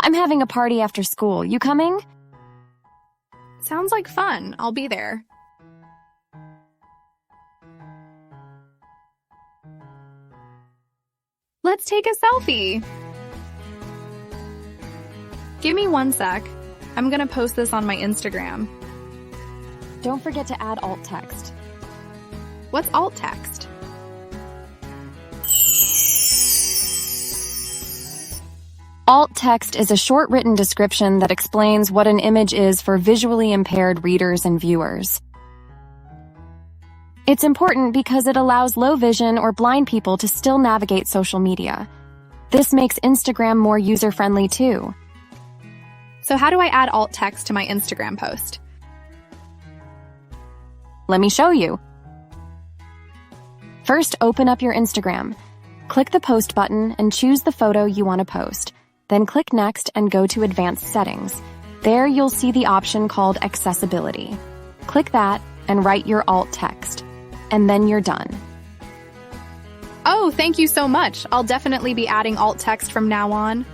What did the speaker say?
I'm having a party after school. You coming? Sounds like fun. I'll be there. Let's take a selfie. Give me 1 sec. I'm gonna post this on my Instagram. Don't forget to add alt text. What's alt text? Alt text is a short written description that explains what an image is for visually impaired readers and viewers. It's important because it allows low vision or blind people to still navigate social media. This makes Instagram more user-friendly too. So how do I add alt text to my Instagram post? Let me show you. First, open up your Instagram. Click the post button and choose the photo you want to post. Then click next and go to advanced settings. There you'll see the option called accessibility. Click that and write your alt text. And then you're done. Oh, thank you so much. I'll definitely be adding alt text from now on.